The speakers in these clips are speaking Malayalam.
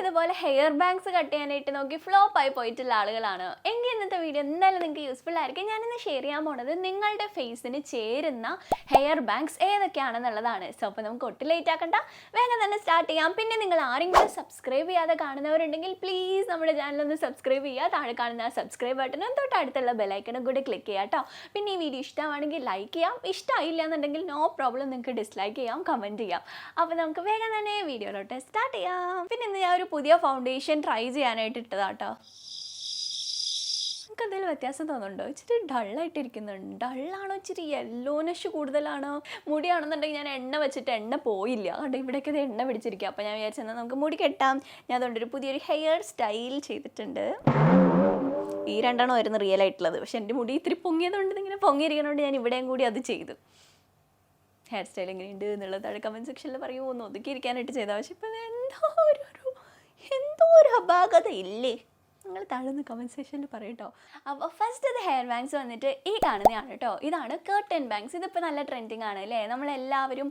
ഇതുപോലെ ഹെയർ ബാങ്ക്സ് കട്ട് ചെയ്യാനായിട്ട് നോക്കി ഫ്ലോപ്പ് ആയി പോയിട്ടുള്ള ആളുകളാണ് എങ്കിൽ ഇന്നത്തെ വീഡിയോ എന്തായാലും നിങ്ങൾക്ക് യൂസ്ഫുൾ ആയിരിക്കും. ഞാനിന്ന് ഷെയർ ചെയ്യാൻ പോണത് നിങ്ങളുടെ ഫേസിന് ചേരുന്ന ഹെയർ ബാങ്ക്സ് ഏതൊക്കെയാണെന്നുള്ളതാണ്. സോ അപ്പോൾ നമുക്ക് ഒട്ടും ലേറ്റ് ആക്കണ്ട, വേഗം തന്നെ സ്റ്റാർട്ട് ചെയ്യാം. പിന്നെ നിങ്ങൾ ആരെങ്കിലും സബ്സ്ക്രൈബ് ചെയ്യാതെ കാണുന്നവരുണ്ടെങ്കിൽ പ്ലീസ് നമ്മുടെ ചാനലൊന്ന് സബ്സ്ക്രൈബ് ചെയ്യുക. താഴെ കാണുന്ന സബ്സ്ക്രൈബ് ബട്ടനും തൊട്ടടുത്തുള്ള ബെലൈക്കനും കൂടി ക്ലിക്ക് ചെയ്യുക കേട്ടോ. പിന്നെ ഈ വീഡിയോ ഇഷ്ടമാണെങ്കിൽ ലൈക്ക് ചെയ്യാം, ഇഷ്ടമായില്ല എന്നുണ്ടെങ്കിൽ നോ പ്രോബ്ലം, നിങ്ങൾക്ക് ഡിസ്ലൈക്ക് ചെയ്യാം, കമൻറ്റ് ചെയ്യാം. അപ്പോൾ നമുക്ക് വേഗം തന്നെ വീഡിയോയിലോട്ട് സ്റ്റാർട്ട് ചെയ്യാം. പിന്നെ ഇന്ന് ഞാൻ ഒരു പുതിയ ഫൗണ്ടേഷൻ ട്രൈ ചെയ്യാനായിട്ട് ഇട്ടതാട്ടോ. നമുക്ക് എന്തെങ്കിലും വ്യത്യാസം തോന്നുന്നുണ്ടോ? ഇച്ചിരി ഡള്ളായിട്ടിരിക്കുന്നുണ്ട്. ഡള്ളാണോ ഇച്ചിരി യെല്ലോനിഷ് കൂടുതലാണോ? മുടിയാണെന്നുണ്ടെങ്കിൽ ഞാൻ എണ്ണ വെച്ചിട്ട് എണ്ണ പോയില്ല, അതുകൊണ്ട് ഇവിടേക്ക് എണ്ണ പിടിച്ചിരിക്കുക. അപ്പോൾ ഞാൻ വിചാരിച്ചെന്നാൽ നമുക്ക് മുടി കെട്ടാം. ഞാൻ അതുകൊണ്ടൊരു പുതിയൊരു ഹെയർ സ്റ്റൈൽ ചെയ്തിട്ടുണ്ട്. ഈ രണ്ടെണ്ണം ആയിരുന്നു റിയൽ ആയിട്ടുള്ളത്, പക്ഷെ എൻ്റെ മുടി ഇത്തിരി പൊങ്ങിയതുകൊണ്ട് ഇങ്ങനെ പൊങ്ങിയിരിക്കുന്നതുകൊണ്ട് ഞാൻ ഇവിടെയും കൂടി അത് ചെയ്തു. ഹെയർ സ്റ്റൈൽ എങ്ങനെയുണ്ട് എന്നുള്ളത് താഴെ കമൻറ്റ് സെക്ഷനിൽ പറയുമോ, ഒന്ന് ഒതുക്കിയിരിക്കാനായിട്ട് ചെയ്താൽ. പക്ഷെ ഇപ്പം എന്തോ ഒരു അപാകത ഇല്ലേ? നിങ്ങൾ താഴെ കമൻറ്റ് സെക്ഷനിൽ പറയട്ടോ. അപ്പോൾ ഫസ്റ്റ് ഇത് ഹെയർ ബാങ്ക്സ് വന്നിട്ട് ഈ കാണുന്നതാണ് കേട്ടോ. ഇതാണ് കർട്ടൻ ബാങ്ക്സ്. ഇതിപ്പോൾ നല്ല ട്രെൻഡിങ് ആണ് അല്ലേ? നമ്മളെല്ലാവരും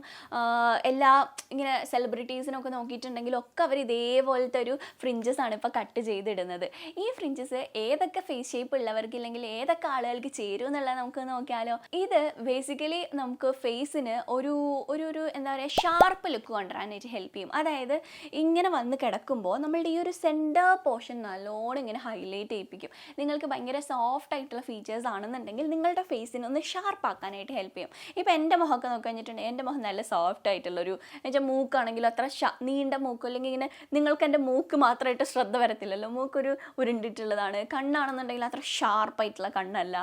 എല്ലാ ഇങ്ങനെ സെലിബ്രിറ്റീസിനൊക്കെ നോക്കിയിട്ടുണ്ടെങ്കിലൊക്കെ അവർ ഇതേപോലത്തെ ഒരു ഫ്രിഞ്ചസ് ആണ് ഇപ്പോൾ കട്ട് ചെയ്തിടുന്നത്. ഈ ഫ്രിഞ്ചസ് ഏതൊക്കെ ഫേസ് ഷേപ്പ് ഉള്ളവർക്ക് ഇല്ലെങ്കിൽ ഏതൊക്കെ ആളുകൾക്ക് ചേരും എന്നുള്ളത് നമുക്ക് നോക്കിയാലോ. ഇത് ബേസിക്കലി നമുക്ക് ഫേസിന് ഒരു എന്താ പറയുക, ഷാർപ്പ് ലുക്ക് കൊണ്ടുവരാനായിട്ട് ഹെൽപ്പ് ചെയ്യും. അതായത് ഇങ്ങനെ വന്ന് കിടക്കുമ്പോൾ നമ്മളുടെ ഈ ഒരു സെൻറ്റർ പോർഷൻ നല്ലോണം ഇങ്ങനെ ഹൈലൈറ്റ് ചെയ്യിപ്പിക്കും. നിങ്ങൾക്ക് ഭയങ്കര സോഫ്റ്റ് ആയിട്ടുള്ള ഫീച്ചേഴ്സ് ആണെന്നുണ്ടെങ്കിൽ നിങ്ങളുടെ ഫേസിനെ ഒന്ന് ഷാർപ്പ് ആക്കാനായിട്ട് ഹെൽപ്പ് ചെയ്യും. ഇപ്പോൾ എൻ്റെ മുഖമൊക്കെ നോക്കി കഴിഞ്ഞിട്ടുണ്ടെങ്കിൽ എൻ്റെ മുഖം നല്ല സോഫ്റ്റ് ആയിട്ടുള്ളൊരു എന്നുവെച്ചാൽ മൂക്കാണെങ്കിലും അത്ര നീണ്ട മൂക്കും, അല്ലെങ്കിൽ ഇങ്ങനെ നിങ്ങൾക്ക് എൻ്റെ മൂക്ക് മാത്രമായിട്ട് ശ്രദ്ധ വരത്തില്ലല്ലോ, മൂക്കൊരു ഉരുണ്ടിട്ടുള്ളതാണ്. കണ്ണാണെന്നുണ്ടെങ്കിൽ അത്ര ഷാർപ്പായിട്ടുള്ള കണ്ണല്ല.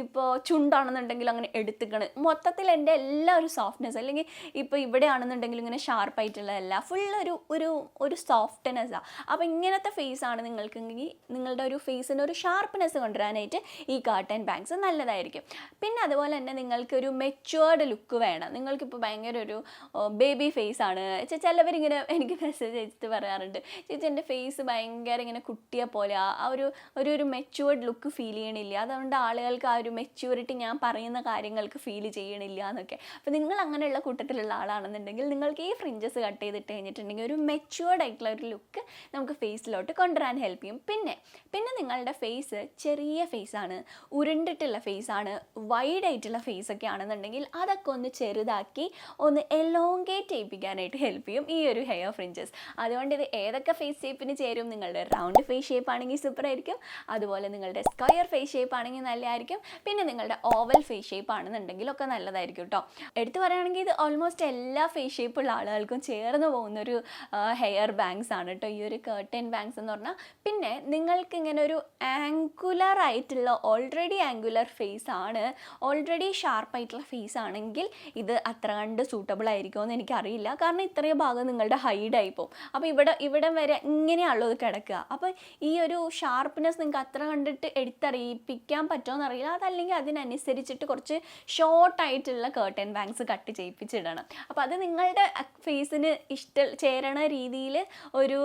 ഇപ്പോൾ ചുണ്ടാണെന്നുണ്ടെങ്കിൽ അങ്ങനെ എടുത്തിക്കണ്. മൊത്തത്തിൽ എൻ്റെ എല്ലാ ഒരു സോഫ്റ്റ്നെസ്, അല്ലെങ്കിൽ ഇപ്പോൾ ഇവിടെ ആണെന്നുണ്ടെങ്കിൽ ഇങ്ങനെ ഷാർപ്പായിട്ടുള്ളതല്ല, ഫുൾ ഒരു സോഫ്റ്റ്നെസ്സാണ്. അപ്പോൾ ഇങ്ങനത്തെ ഫേസാണ് നിങ്ങൾക്കെങ്കിൽ നിങ്ങളുടെ ഒരു ഫേസിന് ഒരു ഷാർപ്പ്നെസ് കൊണ്ടുവരാനായിട്ട് ഈ കർട്ടൻ ബാങ്ക്സ് നല്ലതായിരിക്കും. പിന്നെ അതുപോലെ തന്നെ നിങ്ങൾക്കൊരു മെച്യൂർഡ് ലുക്ക് വേണം. നിങ്ങൾക്കിപ്പോൾ ഭയങ്കര ഒരു ബേബി ഫേസ് ആണ്. ചിലവരിങ്ങനെ എനിക്ക് മെസ്സേജ് അയച്ചിട്ട് പറയാറുണ്ട്, ചേച്ചി എൻ്റെ ഫേസ് ഭയങ്കര ഇങ്ങനെ കുട്ടിയെ പോലെ, ആ ഒരു മെച്യൂർഡ് ലുക്ക് ഫീൽ ചെയ്യണില്ല, അതുകൊണ്ട് ആളുകൾക്ക് ആ ഒരു മെച്യൂരിറ്റി ഞാൻ പറയുന്ന കാര്യങ്ങൾക്ക് ഫീൽ ചെയ്യണില്ല എന്നൊക്കെ. അപ്പോൾ നിങ്ങൾ അങ്ങനെയുള്ള കൂട്ടത്തിലുള്ള ആളാണെന്നുണ്ടെങ്കിൽ നിങ്ങൾക്ക് ഈ ഫ്രിഞ്ചസ് കട്ട് ചെയ്തിട്ട് കഴിഞ്ഞിട്ടുണ്ടെങ്കിൽ ഒരു മെച്യൂർഡ് ആയിട്ടുള്ള ഒരു ലുക്ക് നമുക്ക് ഫേസിലോട്ട് കൊണ്ടുവരാൻ ഹെൽപ്പ് ചെയ്യും. പിന്നെ നിങ്ങളുടെ ഫേസ് ചെറിയ ഫേസാണ്, ഉരുണ്ടിട്ടുള്ള ഫേസാണ്, വൈഡ് ആയിട്ടുള്ള ഫേസൊക്കെ ആണെന്നുണ്ടെങ്കിൽ അതൊക്കെ ഒന്ന് ചെറുതാക്കി ഒന്ന് എലോങ്കേറ്റ് ചെയ്യിപ്പിക്കാനായിട്ട് ഹെൽപ്പ് ചെയ്യും ഈ ഒരു ഹെയർ ഫ്രിഞ്ചസ്. അതുകൊണ്ട് ഇത് ഏതൊക്കെ ഫേസ് ഷേപ്പിന് ചേരും? നിങ്ങളുടെ റൗണ്ട് ഫേസ് ഷേപ്പ് ആണെങ്കിൽ സൂപ്പർ ആയിരിക്കും, അതുപോലെ നിങ്ങളുടെ സ്ക്വയർ ഫേസ് ഷേപ്പ് ആണെങ്കിൽ നല്ലതായിരിക്കും, പിന്നെ നിങ്ങളുടെ ഓവൽ ഫേസ് ഷേപ്പ് ആണെന്നുണ്ടെങ്കിൽ ഒക്കെ നല്ലതായിരിക്കും കേട്ടോ. എടുത്തു പറയുകയാണെങ്കിൽ ഇത് ഓൾമോസ്റ്റ് എല്ലാ ഫേസ് ഷേപ്പുള്ള ആളുകൾക്കും ചേർന്ന് പോകുന്നൊരു ഹെയർ ബാങ്ക്സ് ആണ് കേട്ടോ ഈ ഒരു കർട്ടൻ ബാങ്ക്സ് എന്ന് പറഞ്ഞാൽ. പിന്നെ നിങ്ങൾക്ക് ഇങ്ങനെ ഒരു ആംഗുലർ ആയിട്ടുള്ള ഓൾറെഡി ആംഗുലർ ഫേസ് ആണ്, ഓൾറെഡി ഷാർപ്പായിട്ടുള്ള ഫേസ് ആണെങ്കിൽ ഇത് അത്ര കണ്ട് സൂട്ടബിൾ ആയിരിക്കുമെന്ന് എനിക്കറിയില്ല. കാരണം ഇത്രയും ഭാഗം നിങ്ങളുടെ ഹൈഡായി പോകും. അപ്പോൾ ഇവിടം വരെ ഇങ്ങനെയാണല്ലോ ഇത് കിടക്കുക. അപ്പോൾ ഈ ഒരു ഷാർപ്പ്നെസ് നിങ്ങൾക്ക് അത്ര കണ്ടിട്ട് എടുത്തറിയിപ്പിക്കാൻ പറ്റുമോ എന്നറിയില്ല. അതല്ലെങ്കിൽ അതിനനുസരിച്ചിട്ട് കുറച്ച് ഷോർട്ടായിട്ടുള്ള കർട്ടൻ ബാങ്ക്സ് കട്ട് ചെയ്യിപ്പിച്ചിടണം. അപ്പോൾ അത് നിങ്ങളുടെ ഫേസിന് ചേരണ രീതിയിൽ ഒരു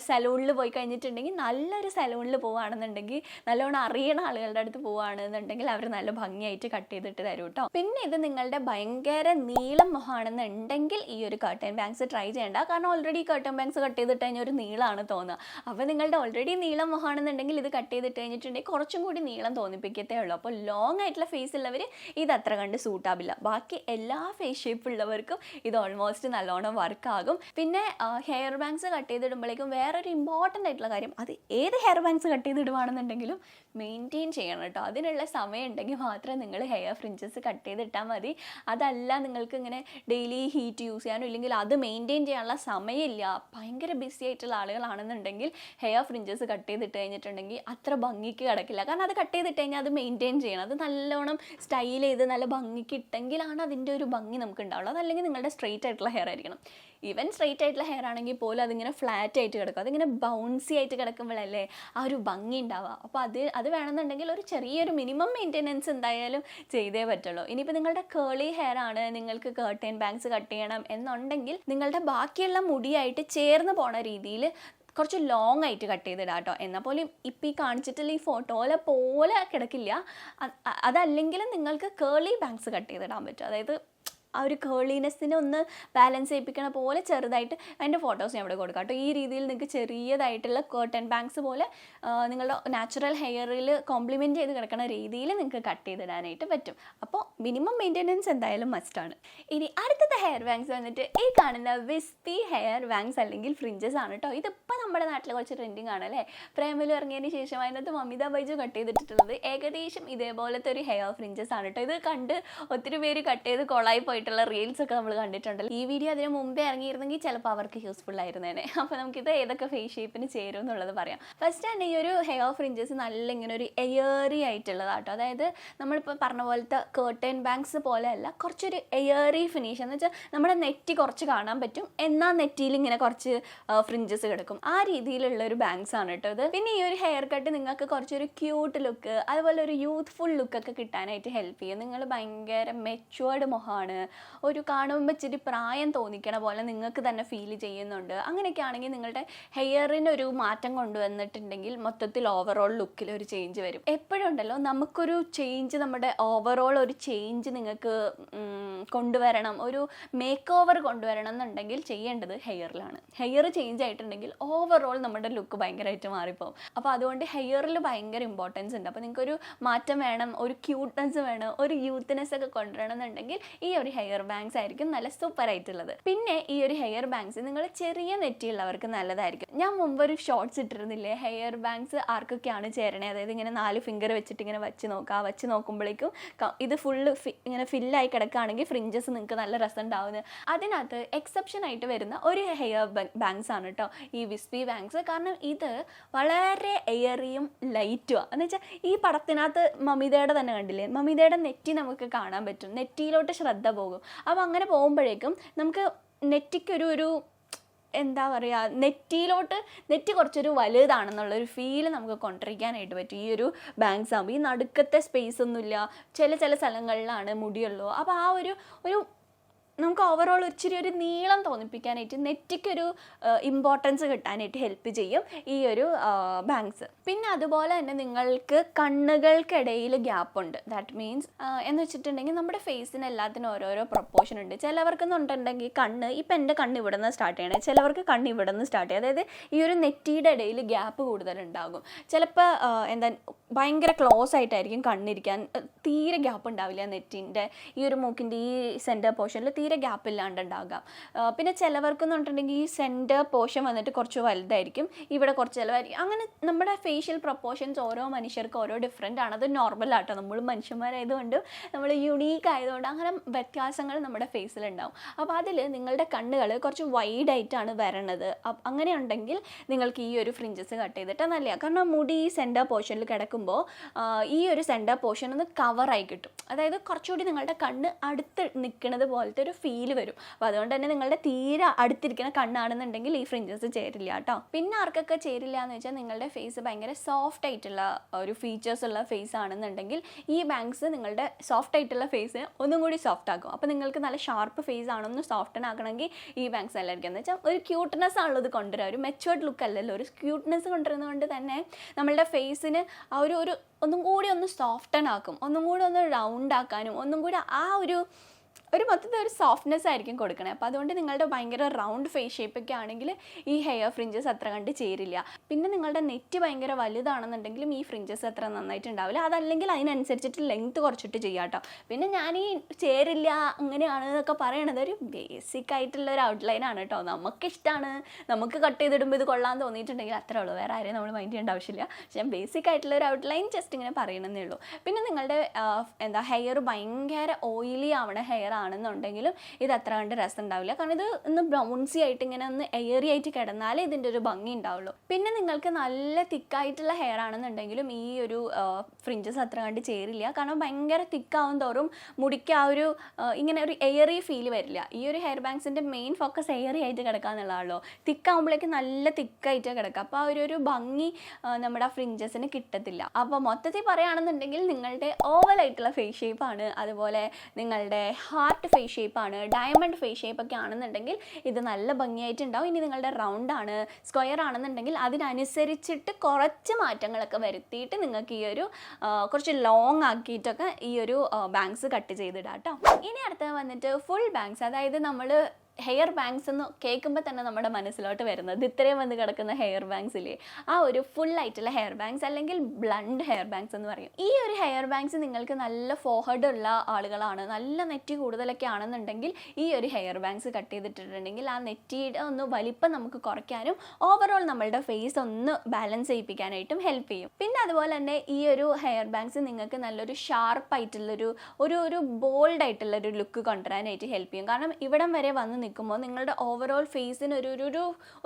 സലൂണിൽ പോയി കഴിഞ്ഞിട്ടുണ്ടെങ്കിൽ, നല്ലൊരു സലൂണിൽ പോവുകയാണെന്നുണ്ടെങ്കിൽ, നല്ലോണം അറിയണ ആളുകളുടെ അടുത്ത് പോവുകയാണെന്നുണ്ടെങ്കിൽ അവർ നല്ല ഭംഗിയായിട്ട് കട്ട് ചെയ്തിട്ട് തരും കേട്ടോ. പിന്നെ ഇത് നിങ്ങളുടെ ഭയങ്കര നീളം മുഖമാണെന്നുണ്ടെങ്കിൽ ഈ ഒരു കർട്ടൻ ബാങ്ക്സ് ട്രൈ ചെയ്യേണ്ട. കാരണം ഓൾറെഡി കർട്ടൻ ബാങ്ക്സ് കട്ട് ചെയ്തിട്ട് കഴിഞ്ഞാൽ ഒരു നീളമാണ് തോന്നുക. അപ്പോൾ നിങ്ങളുടെ ഓൾറെഡി നീളം മുഖമാണെന്നുണ്ടെങ്കിൽ ഇത് കട്ട് ചെയ്തിട്ട് കഴിഞ്ഞിട്ടുണ്ടെങ്കിൽ കുറച്ചും കൂടി നീളം തോന്നിപ്പിക്കത്തേ ഉള്ളൂ. അപ്പോൾ ലോങ് ആയിട്ടുള്ള ഫേസ് ഉള്ളവർ ഇത് അത്ര കണ്ട് സൂട്ടാവില്ല. ബാക്കി എല്ലാ ഫേസ് ഷേപ്പ് ഉള്ളവർക്കും ഇത് ഓൾമോസ്റ്റ് നല്ലോണം വർക്കാകും. പിന്നെ ഹെയർ ബാങ്ക്സ് കട്ട് ചെയ്തിടുമ്പോഴേക്കും വേറൊരു ഇമ്പോർട്ടൻ്റ് ആയിട്ടുള്ള കാര്യം, അത് ഏത് ഹെയർ ബാങ്ക്സ് കട്ട് ചെയ്തിടുവാണെന്നുണ്ടെങ്കിലും മെയിൻറ്റെയിൻ ചെയ്യണം കേട്ടോ. അതിനുള്ള സമയം ഉണ്ടെങ്കിൽ മാത്രമേ നിങ്ങൾ ഹെയർ ഫ്രിഞ്ചസ് കട്ട് ചെയ്തിട്ടാൽ മതി. അതല്ല നിങ്ങൾക്ക് ഇങ്ങനെ ഡെയിലി ഹീറ്റ് യൂസ് ചെയ്യാനോ ഇല്ലെങ്കിൽ അത് മെയിൻറ്റെയിൻ ചെയ്യാനുള്ള സമയമില്ല, ഭയങ്കര ബിസി ആയിട്ടുള്ള ആളുകളാണെന്നുണ്ടെങ്കിൽ ഹെയർ ഫ്രിഞ്ചസ് കട്ട് ചെയ്തിട്ട് കഴിഞ്ഞിട്ടുണ്ടെങ്കിൽ അത്ര ഭംഗിക്ക് കിടക്കില്ല. കാരണം അത് കട്ട് ചെയ്തിട്ട് കഴിഞ്ഞാൽ അത് മെയിൻറ്റെയിൻ ചെയ്യണം, അത് നല്ലോണം സ്റ്റൈൽ ചെയ്ത് നല്ല ഭംഗിക്ക് ഇട്ടെങ്കിലാണ് അതിൻ്റെ ഒരു ഭംഗി നമുക്ക് ഉണ്ടാവുള്ളൂ. അതല്ലെങ്കിൽ നിങ്ങളുടെ സ്ട്രെയിറ്റ് ആയിട്ടുള്ള ഹെയർ ആയിരിക്കണം. ഈവൻ സ്ട്രെയിറ്റ് ആയിട്ടുള്ള ഹെയർ ആണെങ്കിൽ പോലും അതിങ്ങനെ ഫ്ലാറ്റ് ആയിട്ട് കിടക്കും. അതിങ്ങനെ ബൗൺസി ആയിട്ട് കിടക്കുമ്പോഴല്ലേ ആ ഒരു ഭംഗി ഉണ്ടാവുക. അപ്പോൾ അത് വേണമെന്നുണ്ടെങ്കിൽ ഒരു ചെറിയൊരു മിനിമം മെയിൻ്റെനൻസ് എന്തായാലും ചെയ്തേ പറ്റുള്ളൂ. ഇനിയിപ്പോൾ നിങ്ങളുടെ കേളി ഹെയർ ആണ്, നിങ്ങൾക്ക് കർട്ടൻ ബാങ്ക്സ് കട്ട് ചെയ്യണം എന്നുണ്ടെങ്കിൽ നിങ്ങളുടെ ബാക്കിയുള്ള മുടിയായിട്ട് ചേർന്ന് പോണ രീതിയിൽ കുറച്ച് ലോങ് ആയിട്ട് കട്ട് ചെയ്തിടാം കേട്ടോ. എന്നാൽ പോലും ഇപ്പം ഈ കാണിച്ചിട്ടുള്ള ഈ ഫോട്ടോയിലെ പോലെ കിടക്കില്ല. അതല്ലെങ്കിലും നിങ്ങൾക്ക് കേളി ബാങ്ക്സ് കട്ട് ചെയ്തിടാൻ പറ്റും. അതായത് ആ ഒരു കേളിനെസ്സിനെ ഒന്ന് ബാലൻസ് ചെയ്യിപ്പിക്കണ പോലെ ചെറുതായിട്ട് അതിൻ്റെ ഫോട്ടോസ് ഞാൻ ഇവിടെ കൊടുക്കാം കേട്ടോ. ഈ രീതിയിൽ നിങ്ങൾക്ക് ചെറിയതായിട്ടുള്ള കേർട്ടൻ ബാങ്ക്സ് പോലെ നിങ്ങളുടെ നാച്ചുറൽ ഹെയറിൽ കോംപ്ലിമെൻറ്റ് ചെയ്ത് കിടക്കുന്ന രീതിയിൽ നിങ്ങൾക്ക് കട്ട് ചെയ്തിടാനായിട്ട് പറ്റും. അപ്പോൾ മിനിമം മെയിൻ്റെനൻസ് എന്തായാലും മസ്റ്റാണ്. ഇനി അടുത്തത്തെ ഹെയർ ബാങ്ക്സ് വന്നിട്ട് ഈ കാണുന്ന വിസ്പി ഹെയർ ബാങ്ക്സ് അല്ലെങ്കിൽ ഫ്രിഞ്ചസ് ആണ് കേട്ടോ. ഇതിപ്പോൾ നമ്മുടെ നാട്ടിൽ കുറച്ച് ട്രെൻഡിങ് ആണ് അല്ലേ. പ്രേമലു ഇറങ്ങിയതിന് ശേഷം അതിനകത്ത് മമിത ബൈജു കട്ട് ചെയ്തിട്ടുള്ളത് ഏകദേശം ഇതേപോലത്തെ ഒരു ഹെയർ ഫ്രിഞ്ചസ് ആണ് കേട്ടോ. ഇത് കണ്ട് ഒത്തിരി പേര് കട്ട് ചെയ്ത് കൊളായി പോയിട്ടുള്ള റീൽസ് ഒക്കെ നമ്മൾ കണ്ടിട്ടുണ്ടല്ലോ. ഈ വീഡിയോ അതിന് മുമ്പേ ഇറങ്ങിയിരുന്നെങ്കിൽ ചിലപ്പോൾ അവർക്ക് യൂസ്ഫുൾ ആയിരുന്നേനെ. അപ്പോൾ നമുക്കിത് ഏതൊക്കെ ഫേസ് ഷേപ്പിന് ചേരും എന്നുള്ളത് പറയാം. ഫസ്റ്റ് തന്നെ ഈ ഒരു ഹെയർ ഫ്രിഞ്ചസ് നല്ല ഇങ്ങനെ ഒരു എയറി ആയിട്ടുള്ളതാട്ടോ. അതായത് നമ്മളിപ്പോൾ പറഞ്ഞ പോലത്തെ കേർട്ടൻ ബാങ്ക്സ് പോലെ അല്ല, കുറച്ചൊരു എയറി ഫിനിഷ് എന്ന് വെച്ചാൽ നമ്മുടെ നെറ്റി കുറച്ച് കാണാൻ പറ്റും, എന്നാൽ നെറ്റിയിൽ ഇങ്ങനെ കുറച്ച് ഫ്രിഞ്ചസ് കിടക്കും. ആ രീതിയിലുള്ള ഒരു ബാങ്ക്സ് ആണ് കേട്ടോ ഇത്. പിന്നെ ഈ ഒരു ഹെയർ കട്ട് നിങ്ങൾക്ക് കുറച്ചൊരു ക്യൂട്ട് ലുക്ക് അതുപോലെ ഒരു യൂത്ത്ഫുൾ ലുക്കൊക്കെ കിട്ടാനായിട്ട് ഹെൽപ്പ് ചെയ്യും. നിങ്ങൾ ഭയങ്കര മെച്യൂർഡ് മുഖമാണ്, ഒരു കാണുമ്പോൾ ഇച്ചിരി പ്രായം തോന്നിക്കണ പോലെ നിങ്ങൾക്ക് തന്നെ ഫീൽ ചെയ്യുന്നുണ്ട്. അങ്ങനെയൊക്കെ ആണെങ്കിൽ നിങ്ങളുടെ ഹെയറിനൊരു മാറ്റം കൊണ്ടുവന്നിട്ടുണ്ടെങ്കിൽ മൊത്തത്തിൽ ഓവറോൾ ലുക്കിൽ ഒരു ചേഞ്ച് വരും. എപ്പോഴും ഉണ്ടല്ലോ നമുക്കൊരു ചേഞ്ച്, നമ്മുടെ ഓവറോൾ ഒരു ചേഞ്ച് നിങ്ങൾക്ക് കൊണ്ടുവരണം, ഒരു മേക്ക് ഓവർ കൊണ്ടുവരണം എന്നുണ്ടെങ്കിൽ ചെയ്യേണ്ടത് ഹെയറിലാണ്. ഹെയർ ചേഞ്ച് ആയിട്ടുണ്ടെങ്കിൽ ഓവറോൾ നമ്മുടെ ലുക്ക് ഭയങ്കരമായിട്ട് മാറിപ്പോകും. അപ്പോൾ അതുകൊണ്ട് ഹെയറിൽ ഭയങ്കര ഇമ്പോർട്ടൻസ് ഉണ്ട്. അപ്പോൾ നിങ്ങൾക്കൊരു മാറ്റം വേണം, ഒരു ക്യൂട്ട്നെസ് വേണം, ഒരു യൂത്ത്നെസ് ഒക്കെ കൊണ്ടുവരണം എന്നുണ്ടെങ്കിൽ ഈ ഒരു ഹെയർ ബാങ്ക്സ് ആയിരിക്കും നല്ല സൂപ്പർ ആയിട്ടുള്ളത്. പിന്നെ ഈ ഒരു ഹെയർ ബാങ്ക്സ് നിങ്ങൾ ചെറിയ നെറ്റിയുള്ളവർക്ക് നല്ലതായിരിക്കും. ഞാൻ മുമ്പ് ഒരു ഷോർട്സ് ഇട്ടിരുന്നില്ലേ, ഹെയർ ബാങ്ക്സ് ആർക്കൊക്കെയാണ് ചേരണേ, അതായത് ഇങ്ങനെ 4 ഫിംഗർ വെച്ചിട്ട് ഇങ്ങനെ വെച്ച് നോക്കുമ്പോഴേക്കും ഇത് ഫുള്ള് ഇങ്ങനെ ഫില്ലായി കിടക്കുകയാണെങ്കിൽ ഫ്രിഞ്ചസ് നിങ്ങൾക്ക് നല്ല രസം ഉണ്ടാവുന്നത്. അതിനകത്ത് എക്സെപ്ഷൻ ആയിട്ട് വരുന്ന ഒരു ഹെയർ ബാങ്ക്സ് ആണ് കേട്ടോ ഈ വിസ്പി ബാങ്ക്സ്. കാരണം ഇത് വളരെ എയറിയും ലൈറ്റുമാണ്. എന്ന് വെച്ചാൽ ഈ പടത്തിനകത്ത് മമിതയുടെ തന്നെ കണ്ടില്ലേ, മമിതയുടെ നെറ്റി നമുക്ക് കാണാൻ പറ്റും, നെറ്റിയിലോട്ട് ശ്രദ്ധ പോകും. അപ്പോൾ അങ്ങനെ പോകുമ്പോഴേക്കും നമുക്ക് നെറ്റിക്കൊരു എന്താ പറയുക, നെറ്റി കുറച്ചൊരു വലുതാണെന്നുള്ളൊരു ഫീൽ നമുക്ക് കൊണ്ടിരിക്കാനായിട്ട് പറ്റും ഈ ഒരു ബാങ്ക്സ് ആകുമ്പോൾ. ഈ നടുക്കത്തെ സ്പേസ് ഒന്നുമില്ല, ചില സ്ഥലങ്ങളിലാണ് മുടിയുള്ളൂ. അപ്പോൾ ആ ഒരു നമുക്ക് ഓവറോൾ ഇച്ചിരി ഒരു നീളം തോന്നിപ്പിക്കാനായിട്ട് നെറ്റിക്കൊരു ഇമ്പോർട്ടൻസ് കിട്ടാനായിട്ട് ഹെൽപ്പ് ചെയ്യും ഈ ഒരു ബാങ്ക്സ്. പിന്നെ അതുപോലെ തന്നെ നിങ്ങൾക്ക് കണ്ണുകൾക്കിടയിൽ ഗ്യാപ്പ് ഉണ്ട്. ദാറ്റ് മീൻസ് എന്ന് വെച്ചിട്ടുണ്ടെങ്കിൽ നമ്മുടെ ഫേസിന് എല്ലാത്തിനും ഓരോരോ പ്രൊപ്പോർഷൻ ഉണ്ട്. ചിലവർക്കെന്നുണ്ടെങ്കിൽ കണ്ണ്, ഇപ്പം എൻ്റെ കണ്ണ് ഇവിടെ നിന്ന് സ്റ്റാർട്ട് ചെയ്യണേ, ചിലവർക്ക് കണ്ണ് ഇവിടെ നിന്ന് സ്റ്റാർട്ട് ചെയ്യും. അതായത് ഈ ഒരു നെറ്റിയുടെ ഇടയിൽ ഗ്യാപ്പ് കൂടുതലുണ്ടാകും. ചിലപ്പോൾ ഭയങ്കര ക്ലോസ് ആയിട്ടായിരിക്കും കണ്ണിരിക്കാൻ, തീരെ ഗ്യാപ്പ് ഉണ്ടാവില്ല നെറ്റിൻ്റെ ഈ ഒരു മൂക്കിൻ്റെ ഈ സെൻറ്റർ പോർഷനിൽ തീരെ ഗ്യാപ്പ് ഇല്ലാണ്ടുണ്ടാകാം. പിന്നെ ചിലവർക്കെന്ന് പറഞ്ഞിട്ടുണ്ടെങ്കിൽ ഈ സെൻറ്റർ പോർഷൻ വന്നിട്ട് കുറച്ച് വലുതായിരിക്കും, ഇവിടെ കുറച്ച് ചിലവായിരിക്കും. അങ്ങനെ നമ്മുടെ ഫേഷ്യൽ പ്രൊപ്പോർഷൻസ് ഓരോ മനുഷ്യർക്ക് ഓരോ ഡിഫറെൻ്റ് ആണ്. അത് നോർമലാട്ടോ, നമ്മൾ മനുഷ്യന്മാരായതുകൊണ്ട്, നമ്മൾ യുണീക്ക് ആയതുകൊണ്ട് അങ്ങനെ വ്യത്യാസങ്ങൾ നമ്മുടെ ഫേസിലുണ്ടാവും. അപ്പോൾ അതിൽ നിങ്ങളുടെ കണ്ണുകൾ കുറച്ച് വൈഡായിട്ടാണ് വരണത്. അങ്ങനെ ഉണ്ടെങ്കിൽ നിങ്ങൾക്ക് ഈ ഒരു ഫ്രിഞ്ചസ് കട്ട് ചെയ്തിട്ട് നല്ലതാണ്. കാരണം മുടി ഈ സെൻറ്റർ പോർഷനിൽ കിടക്കുമ്പോൾ ഈ ഒരു സെൻറ്റർ പോർഷൻ ഒന്ന് കവറായി കിട്ടും. അതായത് കുറച്ചുകൂടി നിങ്ങളുടെ കണ്ണ് അടുത്ത് നിൽക്കുന്നത് പോലത്തെ ഒരു ഫീല് വരും. അപ്പോൾ അതുകൊണ്ട് തന്നെ നിങ്ങളുടെ തീരെ അടുത്തിരിക്കുന്ന കണ്ണാണെന്നുണ്ടെങ്കിൽ ഈ ഫ്രിഞ്ചസ് ചേരില്ല കേട്ടോ. പിന്നെ ആർക്കൊക്കെ ചേരില്ല എന്ന് വെച്ചാൽ നിങ്ങളുടെ ഫേസ് ഭയങ്കര സോഫ്റ്റ് ആയിട്ടുള്ള ഒരു ഫീച്ചേഴ്സ് ഉള്ള ഫേസ് ആണെന്നുണ്ടെങ്കിൽ ഈ ബാങ്ക്സ് നിങ്ങളുടെ സോഫ്റ്റ് ആയിട്ടുള്ള ഫേസ് ഒന്നും കൂടി സോഫ്റ്റ് ആക്കും. അപ്പോൾ നിങ്ങൾക്ക് നല്ല ഷാർപ്പ് ഫേസ് ആണെന്ന് സോഫ്റ്റൻ ആക്കണമെങ്കിൽ ഈ ബാങ്ക്സ് നല്ലതായിരിക്കും. എന്ന് വെച്ചാൽ ഒരു ക്യൂട്ട്നെസ് ആണുള്ളത് കൊണ്ടുവരിക, ഒരു മെച്ചുവേർഡ് ലുക്ക് അല്ലല്ലോ, ഒരു ക്യൂട്ട്നെസ് കൊണ്ടുവരുന്നതുകൊണ്ട് തന്നെ നമ്മളുടെ ഫേസിന് ആ ഒരു ഒന്നും കൂടി ഒന്ന് സോഫ്റ്റൻ ആക്കും, ഒന്നും കൂടി ഒന്ന് റൗണ്ട് ആക്കാനും ഒന്നും കൂടി ആ ഒരു മൊത്തത്തിൽ ഒരു സോഫ്റ്റ്നെസ് ആയിരിക്കും കൊടുക്കണേ. അപ്പോൾ അതുകൊണ്ട് നിങ്ങളുടെ ഭയങ്കര റൗണ്ട് ഫേസ് ഷേപ്പൊക്കെ ആണെങ്കിൽ ഈ ഹെയർ ഫ്രിഞ്ചസ് അത്ര കണ്ട് ചേരില്ല. പിന്നെ നിങ്ങളുടെ നെറ്റ് ഭയങ്കര വലുതാണെന്നുണ്ടെങ്കിലും ഈ ഫ്രിഞ്ചസ് അത്ര നന്നായിട്ടുണ്ടാവില്ല. അതല്ലെങ്കിൽ അതിനനുസരിച്ചിട്ട് ലെങ്ത്ത് കുറച്ചിട്ട് ചെയ്യാം കേട്ടോ. പിന്നെ ഞാൻ ഈ ചേരില്ല അങ്ങനെയാണ് എന്നൊക്കെ പറയണത് ഒരു ബേസിക് ആയിട്ടുള്ള ഒരു ഔട്ട്ലൈൻ ആണ് കേട്ടോ. നമുക്കിഷ്ടമാണ്, നമുക്ക് കട്ട് ചെയ്തിടുമ്പോൾ ഇത് കൊള്ളാൻ തോന്നിയിട്ടുണ്ടെങ്കിൽ അത്രേ ഉള്ളൂ, വേറെ ആരെയും നമ്മൾ മൈൻഡ് ചെയ്യേണ്ട ആവശ്യമില്ല. പക്ഷേ ഞാൻ ബേസിക് ആയിട്ടുള്ള ഒരു ഔട്ട്ലൈൻ ജസ്റ്റ് ഇങ്ങനെ പറയണമെന്നേ ഉള്ളൂ. പിന്നെ നിങ്ങളുടെ ഹെയർ ഭയങ്കര ഓയിലി ആവണ ഹെയർ ആണെന്നുണ്ടെങ്കിലും ഇത് അത്ര കണ്ട് രസം ഉണ്ടാവില്ല. കാരണം ഇത് ഒന്ന് ബ്രൗൺസി ആയിട്ട് ഇങ്ങനെ ഒന്ന് എയറി ആയിട്ട് കിടന്നാലേ ഇതിൻ്റെ ഒരു ഭംഗി ഉണ്ടാവുള്ളൂ. പിന്നെ നിങ്ങൾക്ക് നല്ല തിക്കായിട്ടുള്ള ഹെയർ ആണെന്നുണ്ടെങ്കിലും ഈ ഒരു ഫ്രിഞ്ചസ് അത്ര കണ്ട് ചേരില്ല. കാരണം ഭയങ്കര തിക്കാവും തോറും മുടിക്ക് ആ ഒരു ഇങ്ങനെ ഒരു എയറി ഫീൽ വരില്ല. ഈ ഒരു ഹെയർ ബാങ്ക്സിൻ്റെ മെയിൻ ഫോക്കസ് എയറി ആയിട്ട് കിടക്കുക എന്നുള്ളതാണല്ലോ. തിക്കാവുമ്പോഴേക്ക് നല്ല തിക്കായിട്ട് കിടക്കുക. അപ്പോൾ ആ ഒരു ഭംഗി നമ്മുടെ ആ ഫ്രിഞ്ചസിന് കിട്ടത്തില്ല. അപ്പോൾ മൊത്തത്തിൽ പറയുകയാണെന്നുണ്ടെങ്കിൽ നിങ്ങളുടെ ഓവലായിട്ടുള്ള ഫേസ് ഷേപ്പാണ്, അതുപോലെ നിങ്ങളുടെ ഹാർട്ട് ഫേസ് ഷേപ്പാണ്, ഡയമണ്ട് ഫേസ് ഷേപ്പൊക്കെ ആണെന്നുണ്ടെങ്കിൽ ഇത് നല്ല ഭംഗിയായിട്ടുണ്ടാവും. ഇനി നിങ്ങളുടെ റൗണ്ട് ആണ്, സ്ക്വയർ ആണെന്നുണ്ടെങ്കിൽ അതിനനുസരിച്ചിട്ട് കുറച്ച് മാറ്റങ്ങളൊക്കെ വരുത്തിയിട്ട് നിങ്ങൾക്ക് ഈ ഒരു കുറച്ച് ലോങ് ആക്കിയിട്ടൊക്കെ ഈ ഒരു ബാങ്ക്സ് കട്ട് ചെയ്തിടാം കേട്ടോ. ഇനി അടുത്ത വന്നിട്ട് ഫുൾ ബാങ്ക്സ്. അതായത് നമ്മൾ ഹെയർ ബാങ്ക്സ് എന്ന് കേൾക്കുമ്പോൾ തന്നെ നമ്മുടെ മനസ്സിലോട്ട് വരുന്നത് ഇത്രയും വന്ന് കിടക്കുന്ന ഹെയർ ബാങ്ക്സ് ഇല്ലേ, ആ ഒരു ഫുൾ ആയിട്ടുള്ള ഹെയർ ബാങ്ക്സ് അല്ലെങ്കിൽ ബ്ലണ്ട് ഹെയർ ബാങ്ക്സ് എന്ന് പറയും. ഈ ഒരു ഹെയർ ബാങ്ക്സ് നിങ്ങൾക്ക് നല്ല ഫോർഹെഡ് ഉള്ള ആളുകളാണ്, നല്ല നെറ്റി കൂടുതലൊക്കെ ആണെന്നുണ്ടെങ്കിൽ ഈ ഒരു ഹെയർ ബാങ്ക്സ് കട്ട് ചെയ്തിട്ടുണ്ടെങ്കിൽ ആ നെറ്റിയുടെ ഒന്ന് വലിപ്പം നമുക്ക് കുറയ്ക്കാനും ഓവറോൾ നമ്മളുടെ ഫേസ് ഒന്ന് ബാലൻസ് ചെയ്യിപ്പിക്കാനായിട്ടും ഹെൽപ്പ് ചെയ്യും. പിന്നെ അതുപോലെ തന്നെ ഈ ഒരു ഹെയർ ബാങ്ക്സ് നിങ്ങൾക്ക് നല്ലൊരു ഷാർപ്പായിട്ടുള്ളൊരു ഒരു ബോൾഡ് ആയിട്ടുള്ളൊരു ലുക്ക് കൊണ്ടുവരാനായിട്ട് ഹെൽപ്പ് ചെയ്യും. കാരണം ഇവിടം വരെ വന്ന് നിൽക്കുമ്പോൾ നിങ്ങളുടെ ഓവറോൾ ഫേസിന്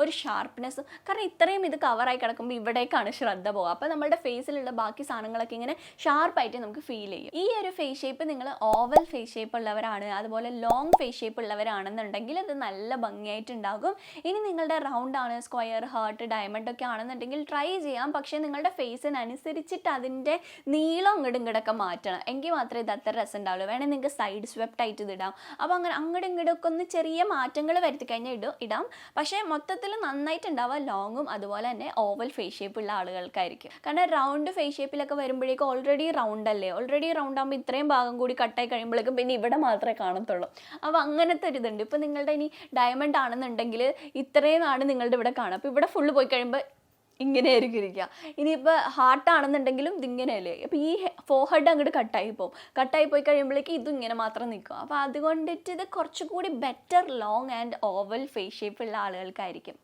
ഒരു ഷാർപ്പ്നെസ്, കാരണം ഇത്രയും ഇത് കവറായി കിടക്കുമ്പോൾ ഇവിടേക്കാണ് ശ്രദ്ധ പോകുക. അപ്പോൾ നമ്മുടെ ഫേസിലുള്ള ബാക്കി സാധനങ്ങളൊക്കെ ഇങ്ങനെ ഷാർപ്പായിട്ട് നമുക്ക് ഫീൽ ചെയ്യും. ഈ ഒരു ഫേസ് ഷേപ്പ് നിങ്ങൾ ഓവൽ ഫേസ് ഷേപ്പ് ഉള്ളവരാണ്, അതുപോലെ ലോങ് ഫേസ് ഷേപ്പ് ഉള്ളവരാണെന്നുണ്ടെങ്കിൽ ഇത് നല്ല ഭംഗിയായിട്ടുണ്ടാകും. ഇനി നിങ്ങളുടെ റൗണ്ട് ആണ്, സ്ക്വയർ, ഹാർട്ട്, ഡയമണ്ട് ഒക്കെ ആണെന്നുണ്ടെങ്കിൽ ട്രൈ ചെയ്യാം. പക്ഷേ നിങ്ങളുടെ ഫേസിനനുസരിച്ചിട്ട് അതിൻ്റെ നീളം അങ്ങോട്ടും ഇങ്ങോട്ടൊക്കെ മാറ്റണം, എങ്കിൽ മാത്രമേ ഇത് അത്ര രസം ഉണ്ടാവുള്ളൂ. വേണമെങ്കിൽ നിങ്ങൾക്ക് സൈഡ് സ്വെപ്റ്റ് ആയിട്ട് ഇത് ഇടാം. അപ്പോൾ അങ്ങനെ അങ്ങോട്ടും ഇങ്ങോട്ടൊക്കെ ഒന്ന് ചെറിയ മാറ്റങ്ങൾ വരുത്തി കഴിഞ്ഞാൽ ഇടാം. പക്ഷേ മൊത്തത്തിൽ നന്നായിട്ടുണ്ടാവുക ലോങ്ങും അതുപോലെ തന്നെ ഓവൽ ഫേസ് ഷേപ്പ് ഉള്ള ആളുകൾക്കായിരിക്കും. കാരണം റൗണ്ട് ഫേസ് ഷേപ്പിലൊക്കെ വരുമ്പോഴേക്കും ഓൾറെഡി റൗണ്ട് ആകുമ്പോൾ ഇത്രയും ഭാഗം കൂടി കട്ടായി കഴിയുമ്പോഴേക്കും പിന്നെ ഇവിടെ മാത്രമേ കാണത്തുള്ളൂ. അപ്പോൾ അങ്ങനത്തെ ഒരു ഇതുണ്ട്. ഇപ്പോൾ നിങ്ങളുടെ ഇനി ഡയമണ്ട് ആണെന്നുണ്ടെങ്കിൽ ഇത്രയും നാട് നിങ്ങളുടെ ഇവിടെ കാണാം. അപ്പോൾ ഇവിടെ ഫുള്ള് പോയി കഴിയുമ്പോൾ ഇങ്ങനെ ആയിരിക്കും ഇരിക്കുക. ഇനിയിപ്പോൾ ഹാർട്ടാണെന്നുണ്ടെങ്കിലും ഇതിങ്ങനെയല്ലേ. അപ്പോൾ ഈ ഫോർഹെഡ് അങ്ങോട്ട് കട്ടായി പോയി കഴിയുമ്പോഴേക്ക് ഇതും ഇങ്ങനെ മാത്രം നിൽക്കും. അപ്പോൾ അതുകൊണ്ടിട്ട് ഇത് കുറച്ചുകൂടി better long and oval face shape ഉള്ള ആളുകൾക്കായിരിക്കും.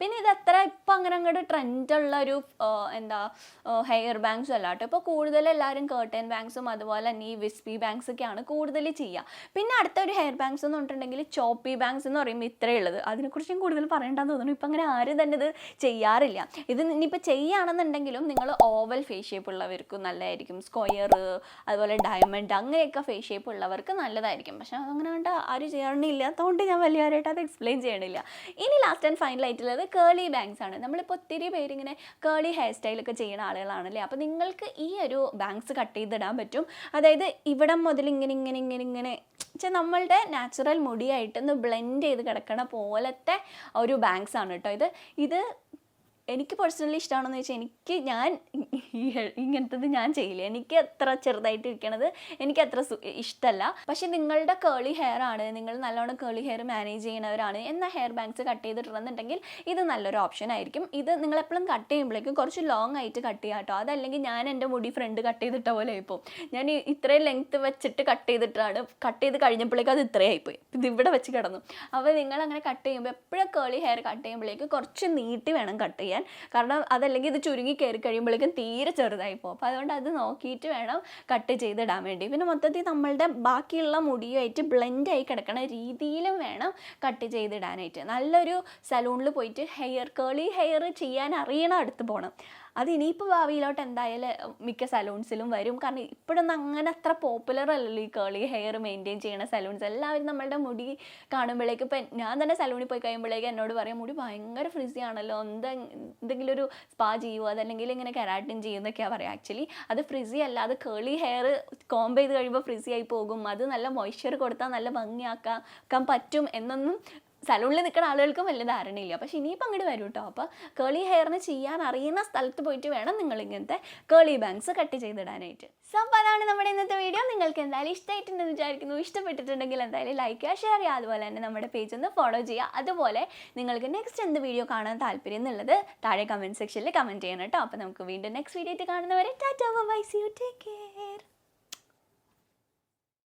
പിന്നെ ഇത് അത്ര ഇപ്പം അങ്ങനെ അങ്ങോട്ട് ട്രെൻഡുള്ള ഒരു ഹെയർ ബാങ്ക്സും അല്ല കേട്ടോ. ഇപ്പോൾ കൂടുതൽ എല്ലാവരും കേർട്ടൻ ബാങ്ക്സും അതുപോലെ തന്നെ ഈ വിസ്പി ബാങ്ക്സ് ഒക്കെയാണ് കൂടുതൽ ചെയ്യുക. പിന്നെ അടുത്തൊരു ഹെയർ ബാങ്ക്സ് എന്ന് പറഞ്ഞിട്ടുണ്ടെങ്കിൽ ചോപ്പി ബാങ്ക്സ് എന്ന് പറയുമ്പോൾ ഇത്രയേ ഉള്ളത്. അതിനെക്കുറിച്ചും കൂടുതൽ പറയേണ്ടെന്ന് തോന്നുന്നു. ഇപ്പം അങ്ങനെ ആരും തന്നെ ഇത് ചെയ്യാറില്ല. ഇത് ഇനിയിപ്പോൾ ചെയ്യുകയാണെന്നുണ്ടെങ്കിലും നിങ്ങൾ ഓവൽ ഫേസ് ഷേപ്പ് ഉള്ളവർക്കും നല്ലതായിരിക്കും, സ്ക്വയർ അതുപോലെ ഡയമണ്ട് അങ്ങനെയൊക്കെ ഫേസ് ഷേപ്പ് ഉള്ളവർക്ക് നല്ലതായിരിക്കും. പക്ഷേ അതങ്ങനെ കണ്ട് ആരും ചെയ്യാറില്ലാത്തതുകൊണ്ട് ഞാൻ വലിയ കാര്യമായിട്ട് അത് എക്സ്പ്ലെയിൻ ചെയ്യണില്ല. ഇനി ലാസ്റ്റ് ആൻഡ് ഫൈനൽ ആയിട്ടുള്ളത് കേളി ബാങ്ക്സ് ആണ്. നമ്മളിപ്പോൾ ഒത്തിരി പേരിങ്ങനെ കേളി ഹെയർ സ്റ്റൈലൊക്കെ ചെയ്യുന്ന ആളുകളാണല്ലേ. അപ്പോൾ നിങ്ങൾക്ക് ഈ ഒരു ബാങ്ക്സ് കട്ട് ചെയ്തിടാൻ പറ്റും. അതായത് ഇവിടം മുതൽ ഇങ്ങനെ നമ്മളുടെ നാച്ചുറൽ മുടിയായിട്ടൊന്ന് ബ്ലെൻഡ് ചെയ്ത് കിടക്കണ പോലത്തെ ഒരു ബാങ്ക്സ് ആണ് കേട്ടോ. ഇത് എനിക്ക് പേഴ്സണലി ഇഷ്ടമാണെന്ന് വെച്ചാൽ ഞാൻ ഇങ്ങനത്തത് ഞാൻ ചെയ്യില്ല. എനിക്ക് അത്ര ചെറുതായിട്ട് ഇരിക്കണത് എനിക്ക് അത്ര ഇഷ്ടമല്ല. പക്ഷെ നിങ്ങളുടെ കേളി ഹെയർ ആണ്, നിങ്ങൾ നല്ലോണം കേളി ഹെയർ മാനേജ് ചെയ്യുന്നവരാണ് എന്നാൽ ഹെയർ ബാങ്ക്സ് കട്ട് ചെയ്തിട്ടുണ്ടെന്നുണ്ടെങ്കിൽ ഇത് നല്ലൊരു ഓപ്ഷൻ ആയിരിക്കും. ഇത് നിങ്ങളെപ്പോഴും കട്ട് ചെയ്യുമ്പോഴേക്കും കുറച്ച് ലോങ് ആയിട്ട് കട്ട് ചെയ്യാം കേട്ടോ. അതല്ലെങ്കിൽ ഞാൻ എൻ്റെ മുടി ഫ്രണ്ട് കട്ട് ചെയ്തിട്ട പോലെ ആയിപ്പോൾ. ഞാൻ ഇത്രയും ലെങ്ത്ത് വെച്ചിട്ട് കട്ട് ചെയ്ത് കഴിഞ്ഞപ്പോഴേക്കും അത് ഇത്രയായിപ്പോയി. ഇത് ഇവിടെ വെച്ച് കിടന്നു. അപ്പോൾ നിങ്ങളങ്ങനെ കട്ട് ചെയ്യുമ്പോൾ എപ്പോഴും കേളി ഹെയർ കട്ട് ചെയ്യുമ്പോഴേക്കും കുറച്ച് നീട്ടി വേണം കട്ട് ചെയ്യാൻ. കാരണം അതല്ലെങ്കിൽ ഇത് ചുരുങ്ങി കയറി കഴിയുമ്പോഴേക്കും തീരെ ചെറുതായി പോകും. അപ്പോൾ അതുകൊണ്ട് അത് നോക്കിയിട്ട് വേണം കട്ട് ചെയ്തിടാൻ വേണ്ടി. പിന്നെ മൊത്തത്തിൽ നമ്മളുടെ ബാക്കിയുള്ള മുടിയുമായിട്ട് ബ്ലെൻഡായി കിടക്കണ രീതിയിലും വേണം കട്ട് ചെയ്തിടാനായിട്ട്. നല്ലൊരു സലൂണിൽ പോയിട്ട് കേളി ഹെയർ ചെയ്യാൻ അറിയണ അടുത്ത് പോകണം. അത് ഇനിയിപ്പോൾ ഭാവിയിലോട്ട് എന്തായാലും മിക്ക സലൂൺസിലും വരും. കാരണം ഇപ്പോഴൊന്നും അങ്ങനെ അത്ര പോപ്പുലർ അല്ലല്ലോ ഈ കേളി ഹെയർ മെയിൻറ്റെയിൻ ചെയ്യുന്ന സലൂൺസ്. എല്ലാവരും നമ്മളുടെ മുടി കാണുമ്പോഴേക്കും ഇപ്പം ഞാൻ തന്നെ സലൂണിൽ പോയി കഴിയുമ്പോഴേക്കും എന്നോട് പറയാം മുടി ഭയങ്കര ഫ്രിസി ആണല്ലോ, എന്തെങ്കിലും ഒരു സ്പാ ചെയ്യുമോ അതല്ലെങ്കിൽ ഇങ്ങനെ കെരാറ്റിൻ ചെയ്യുന്നൊക്കെയാണ് പറയാം. ആക്ച്വലി അത് ഫ്രിസി അല്ല, അത് കേളി ഹെയർ കോംബ് ചെയ്ത് കഴിയുമ്പോൾ ഫ്രിസി ആയി പോകും. അത് നല്ല മോയ്സ്ചർ കൊടുത്താൽ നല്ല ഭംഗിയാക്കാൻ പറ്റും എന്നൊന്നും സലൂണിൽ നിൽക്കുന്ന ആളുകൾക്കും വലിയ ധാരണയില്ല. പക്ഷെ ഇനിയിപ്പോൾ അങ്ങോട്ട് വരും കേട്ടോ. അപ്പോൾ കേളി ഹെയറിന് ചെയ്യാൻ അറിയുന്ന സ്ഥലത്ത് പോയിട്ട് വേണം നിങ്ങൾ ഇങ്ങനത്തെ കേളി ബാങ്ക്സ് കട്ട് ചെയ്തിടാനായിട്ട്. സോ അപ്പോൾ അതാണ് നമ്മുടെ ഇന്നത്തെ വീഡിയോ. നിങ്ങൾക്ക് എന്തായാലും ഇഷ്ടമായിട്ടുണ്ടെന്ന് വിചാരിക്കുന്നു. ഇഷ്ടപ്പെട്ടിട്ടുണ്ടെങ്കിൽ എന്തായാലും ലൈക്ക് ചെയ്യുക, ഷെയർ ചെയ്യുക, അതുപോലെ തന്നെ നമ്മുടെ പേജ് ഒന്ന് ഫോളോ ചെയ്യുക. അതുപോലെ നിങ്ങൾക്ക് നെക്സ്റ്റ് എന്ത് വീഡിയോ കാണാൻ താല്പര്യം എന്നുള്ളത് താഴെ കമൻറ്റ് സെക്ഷനിൽ കമൻറ്റ് ചെയ്യണം കേട്ടോ. അപ്പോൾ നമുക്ക് വീണ്ടും നെക്സ്റ്റ് വീഡിയോ ആയിട്ട് കാണുന്നവരെ tata bye, see you, take care.